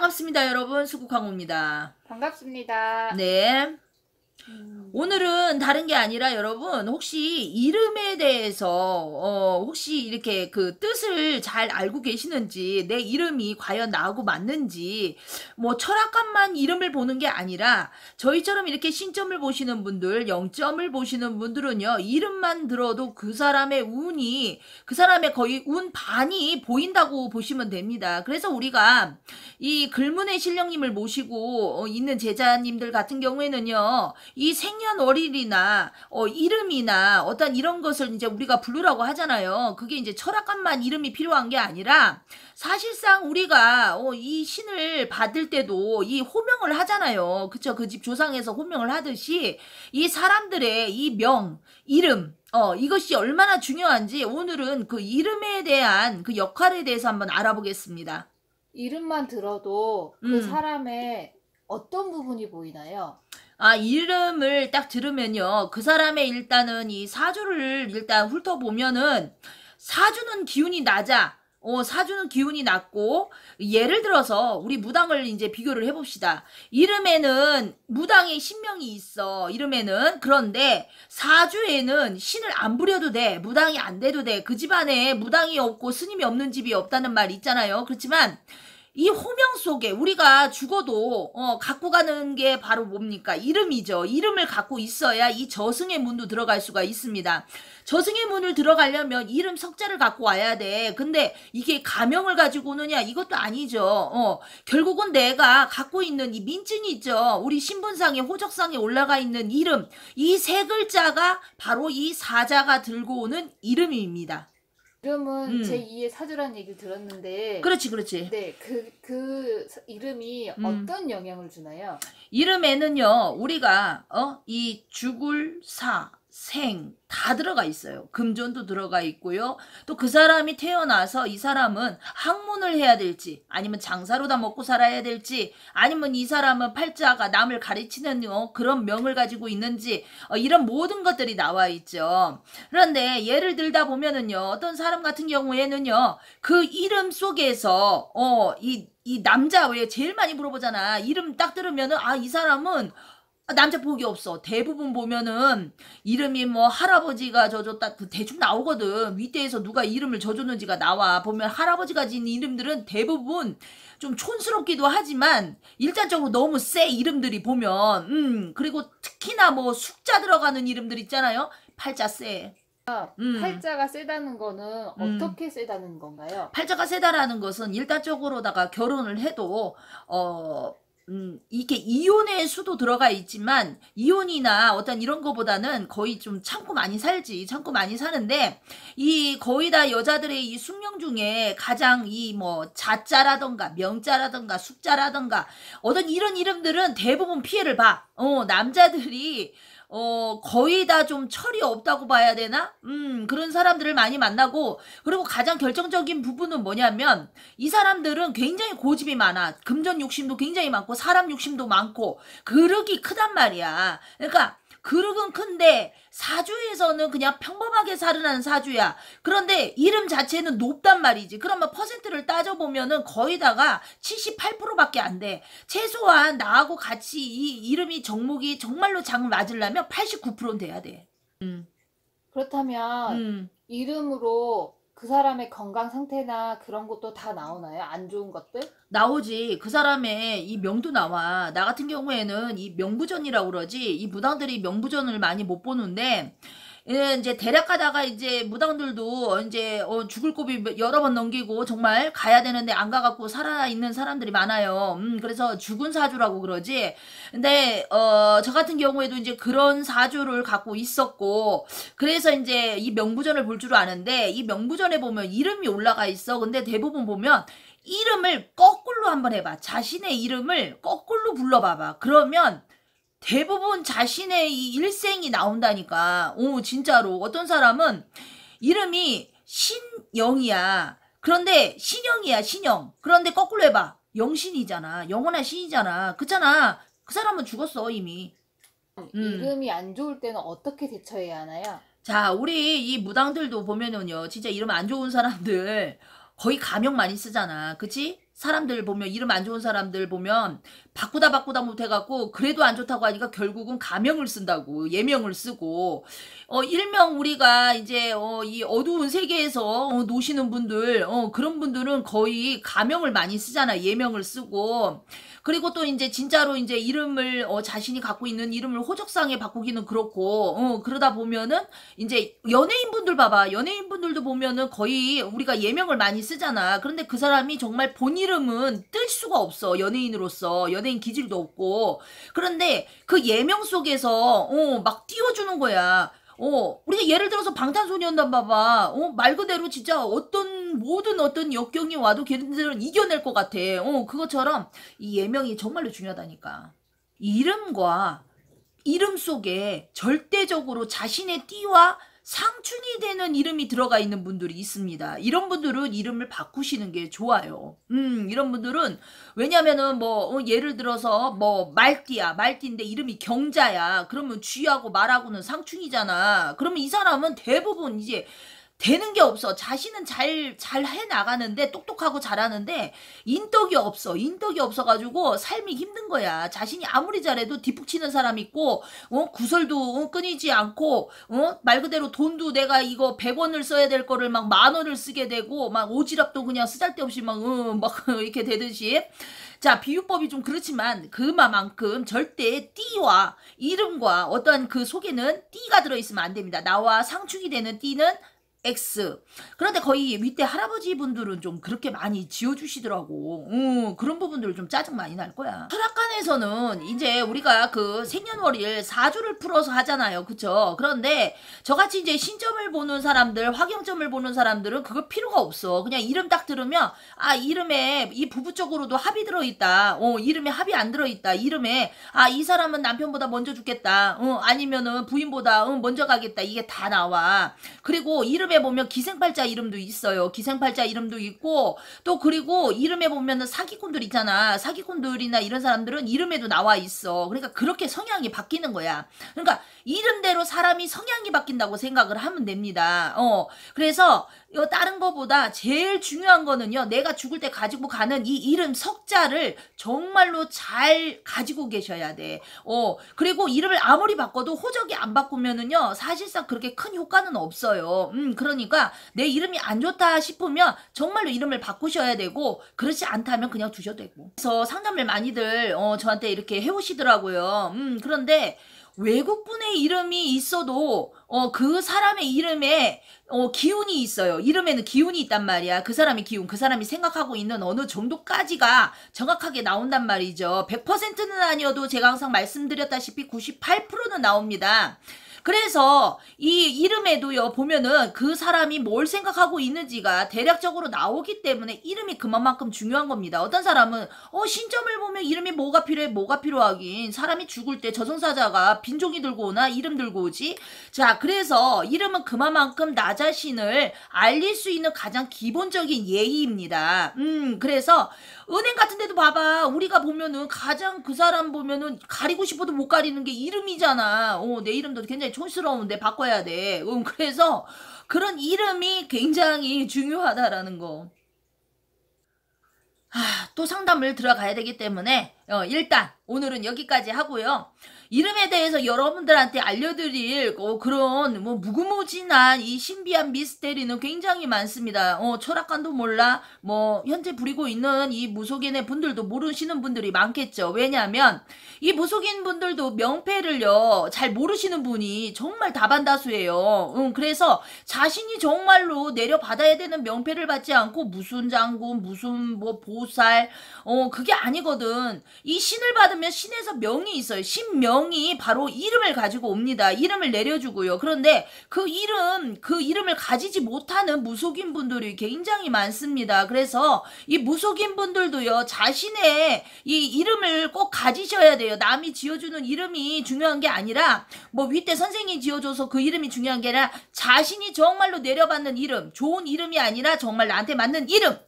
반갑습니다, 여러분. 수국항우입니다. 반갑습니다. 네. 오늘은 다른 게 아니라 여러분 혹시 이름에 대해서 혹시 이렇게 그 뜻을 잘 알고 계시는지, 내 이름이 과연 나하고 맞는지, 뭐 철학관만 이름을 보는 게 아니라 저희처럼 이렇게 신점을 보시는 분들, 영점을 보시는 분들은요, 이름만 들어도 그 사람의 운이, 그 사람의 거의 운 반이 보인다고 보시면 됩니다. 그래서 우리가 이 글문의 신령님을 모시고 있는 제자님들 같은 경우에는요, 이 생년월일이나 이름이나 어떤 이런 것을 이제 우리가 부르라고 하잖아요. 그게 이제 철학관만 이름이 필요한 게 아니라 사실상 우리가 이 신을 받을 때도 이 호명을 하잖아요. 그쵸? 그 집 조상에서 호명을 하듯이 이 사람들의 이 명, 이름, 이것이 얼마나 중요한지 오늘은 그 이름에 대한 그 역할에 대해서 한번 알아보겠습니다. 이름만 들어도 그 사람의 어떤 부분이 보이나요? 이름을 딱 들으면요, 그 사람의 일단은 이 사주를 일단 훑어보면은 사주는 기운이 낮아. 사주는 기운이 낮고, 예를 들어서 우리 무당을 이제 비교를 해봅시다. 이름에는 무당의 신명이 있어. 이름에는. 그런데 사주에는 신을 안 부려도 돼. 무당이 안 돼도 돼. 그 집안에 무당이 없고 스님이 없는 집이 없다는 말 있잖아요. 그렇지만 이 호명 속에 우리가 죽어도 갖고 가는 게 바로 뭡니까? 이름이죠. 이름을 갖고 있어야 이 저승의 문도 들어갈 수가 있습니다. 저승의 문을 들어가려면 이름 석자를 갖고 와야 돼. 근데 이게 가명을 가지고 오느냐? 이것도 아니죠. 결국은 내가 갖고 있는 이 민증이 있죠. 우리 신분상에, 호적상에 올라가 있는 이름, 이 세 글자가 바로 이 사자가 들고 오는 이름입니다. 이름은 제2의 사주라는 얘기를 들었는데, 그렇지. 네, 그 이름이 어떤 영향을 주나요? 이름에는요, 우리가 이 죽을 사, 생 다 들어가 있어요. 금전도 들어가 있고요. 또 그 사람이 태어나서 이 사람은 학문을 해야 될지, 아니면 장사로 다 먹고 살아야 될지, 아니면 이 사람은 팔자가 남을 가르치는 그런 명을 가지고 있는지, 이런 모든 것들이 나와 있죠. 그런데 예를 들다 보면은요, 어떤 사람 같은 경우에는요, 그 이름 속에서 이 남자 왜 제일 많이 물어보잖아. 이름 딱 들으면은 이 사람은 남자 복이 없어. 대부분 보면은 이름이 뭐 할아버지가 져줬다 대충 나오거든. 윗대에서 누가 이름을 져줬는지가 나와. 보면 할아버지가 지은 이름들은 대부분 좀 촌스럽기도 하지만 일단적으로 너무 세 이름들이 보면 그리고 특히나 뭐 숙자 들어가는 이름들 있잖아요. 팔자 세. 팔자가 세다는 거는 어떻게 세다는 건가요? 팔자가 세다라는 것은 일단적으로다가 결혼을 해도 이게 이혼의 수도 들어가 있지만 이혼이나 어떤 이런 거보다는 거의 좀 참고 많이 살지. 참고 많이 사는데 이 거의 다 여자들의 이 숙명 중에 가장 이 뭐 자자라던가 명자라던가 숙자라던가 어떤 이런 이름들은 대부분 피해를 봐. 남자들이 거의 다 좀 철이 없다고 봐야 되나? 그런 사람들을 많이 만나고, 그리고 가장 결정적인 부분은 뭐냐면, 이 사람들은 굉장히 고집이 많아. 금전 욕심도 굉장히 많고, 사람 욕심도 많고, 그릇이 크단 말이야. 그러니까, 그릇은 큰데, 사주에서는 그냥 평범하게 살아나는 사주야. 그런데 이름 자체는 높단 말이지. 그러면 퍼센트를 따져보면은 거의 다가 78%밖에 안 돼. 최소한 나하고 같이 이 이름이 정목이 정말로 장 맞으려면 89%는 돼야 돼. 그렇다면 이름으로 그 사람의 건강 상태나 그런 것도 다 나오나요? 안 좋은 것들? 나오지. 그 사람의 이 명도 나와. 나 같은 경우에는 이 명부전이라고 그러지. 이 무당들이 명부전을 많이 못 보는데, 이제 대략 가다가 이제 무당들도 이제 죽을 고비 여러 번 넘기고 정말 가야 되는데 안 가갖고 살아있는 사람들이 많아요. 그래서 죽은 사주라고 그러지. 근데 저 같은 경우에도 이제 그런 사주를 갖고 있었고, 그래서 이제 이 명부전을 볼 줄 아는데, 이 명부전에 보면 이름이 올라가 있어. 근데 대부분 보면 이름을 거꾸로 한번 해봐. 자신의 이름을 거꾸로 불러봐봐. 그러면 대부분 자신의 이 일생이 나온다니까. 진짜로. 어떤 사람은 이름이 신영이야. 그런데 신영이야, 신영. 그런데 거꾸로 해봐. 영신이잖아. 영원한 신이잖아. 그렇잖아. 그 사람은 죽었어, 이미. 이름이 안 좋을 때는 어떻게 대처해야 하나요? 자, 우리 이 무당들도 보면은요, 진짜 이름 안 좋은 사람들 거의 가명 많이 쓰잖아. 그치? 사람들 보면, 이름 안 좋은 사람들 보면 바꾸다 못해갖고 그래도 안 좋다고 하니까 결국은 가명을 쓴다고, 예명을 쓰고, 일명 우리가 이제 이 어두운 세계에서 노시는 분들, 그런 분들은 거의 가명을 많이 쓰잖아. 예명을 쓰고. 그리고 또 이제 진짜로 이제 이름을 자신이 갖고 있는 이름을 호적상에 바꾸기는 그렇고, 그러다 보면은 이제 연예인분들 봐봐. 연예인분들도 보면은 거의 우리가 예명을 많이 쓰잖아. 그런데 그 사람이 정말 본 이름은 뜰 수가 없어. 연예인으로서 연예인 기질도 없고. 그런데 그 예명 속에서 막 띄워주는 거야. 우리가 예를 들어서 방탄소년단 봐봐. 말 그대로 진짜 모든 어떤 역경이 와도 걔네들은 이겨낼 것 같아. 그것처럼 이 예명이 정말로 중요하다니까. 이름과 이름 속에 절대적으로 자신의 띠와 상충이 되는 이름이 들어가 있는 분들이 있습니다. 이런 분들은 이름을 바꾸시는 게 좋아요. 이런 분들은, 왜냐면은 예를 들어서 말띠인데 이름이 경자야. 그러면 쥐하고 말하고는 상충이잖아. 그러면 이 사람은 대부분 이제 되는 게 없어. 자신은 잘 해나가는데, 똑똑하고 잘하는데, 인덕이 없어. 인덕이 없어가지고, 삶이 힘든 거야. 자신이 아무리 잘해도 뒷북치는 사람 있고, 구설도 끊이지 않고, 말 그대로 돈도 내가 이거 100원을 써야 될 거를 막 10,000원을 쓰게 되고, 막 오지랖도 그냥 쓰잘데없이 막 이렇게 되듯이. 자, 비유법이 좀 그렇지만, 그만큼 절대 띠와 이름과 어떠한 그 속에는 띠가 들어있으면 안 됩니다. 나와 상충이 되는 띠는 X. 그런데 거의 밑에 할아버지 분들은 좀 그렇게 많이 지어주시더라고. 그런 부분들 좀 짜증 많이 날 거야. 철학관에서는 이제 우리가 그 생년월일 4주를 풀어서 하잖아요. 그쵸? 그런데 저같이 이제 신점을 보는 사람들, 화경점을 보는 사람들은 그거 필요가 없어. 그냥 이름 딱 들으면, 아, 이름에 이 부부 쪽으로도 합이 들어있다. 이름에 합이 안 들어있다. 이름에, 아, 이 사람은 남편보다 먼저 죽겠다. 아니면은 부인보다 먼저 가겠다. 이게 다 나와. 그리고 이름에 보면 기생팔자 이름도 있어요. 기생팔자 이름도 있고, 또 그리고 이름에 보면은 사기꾼들 있잖아. 사기꾼들이나 이런 사람들은 이름에도 나와 있어. 그러니까 그렇게 성향이 바뀌는 거야. 그러니까 이름대로 사람이 성향이 바뀐다고 생각을 하면 됩니다. 그래서 다른 거보다 제일 중요한 거는요, 내가 죽을 때 가지고 가는 이 이름 석자를 정말로 잘 가지고 계셔야 돼. 그리고 이름을 아무리 바꿔도 호적이 안 바꾸면은요, 사실상 그렇게 큰 효과는 없어요. 그러니까 내 이름이 안 좋다 싶으면 정말로 이름을 바꾸셔야 되고, 그렇지 않다면 그냥 두셔도 되고. 그래서 상담을 많이들 저한테 이렇게 해오시더라고요. 그런데 외국분의 이름이 있어도 그 사람의 이름에 기운이 있어요. 이름에는 기운이 있단 말이야. 그 사람의 기운, 그 사람이 생각하고 있는 어느 정도까지가 정확하게 나온단 말이죠. 100%는 아니어도 제가 항상 말씀드렸다시피 98%는 나옵니다. 그래서 이 이름에도요, 보면은 그 사람이 뭘 생각하고 있는지가 대략적으로 나오기 때문에 이름이 그만큼 중요한 겁니다. 어떤 사람은 신점을 보면 이름이 뭐가 필요해? 뭐가 필요하긴. 사람이 죽을 때 저승사자가 빈종이 들고 오나 이름 들고 오지? 자, 그래서 이름은 그만큼 나 자신을 알릴 수 있는 가장 기본적인 예의입니다. 그래서 은행 같은 데도 봐봐. 우리가 보면은 가장 그 사람 보면은 가리고 싶어도 못 가리는 게 이름이잖아. 내 이름도 굉장히 촌스러운데 바꿔야 돼. 그래서 그런 이름이 굉장히 중요하다라는 거. 또 상담을 들어가야 되기 때문에 일단 오늘은 여기까지 하고요. 이름에 대해서 여러분들한테 알려드릴 그런 무궁무진한 이 신비한 미스테리는 굉장히 많습니다. 철학관도 몰라, 현재 부리고 있는 이 무속인의 분들도 모르시는 분들이 많겠죠. 왜냐하면 이 무속인 분들도 명패를요 잘 모르시는 분이 정말 다반다수예요. 그래서 자신이 정말로 내려받아야 되는 명패를 받지 않고 무슨 장군, 무슨 보살, 그게 아니거든. 이 신을 받으면 신에서 명이 있어요. 신명이 바로 이름을 가지고 옵니다. 이름을 내려주고요. 그런데 그 이름을 가지지 못하는 무속인 분들이 굉장히 많습니다. 그래서 이 무속인 분들도요, 자신의 이 이름을 꼭 가지셔야 돼요. 남이 지어주는 이름이 중요한 게 아니라, 윗대 선생이 지어줘서 그 이름이 중요한 게 아니라, 자신이 정말로 내려받는 이름, 좋은 이름이 아니라 정말 나한테 맞는 이름,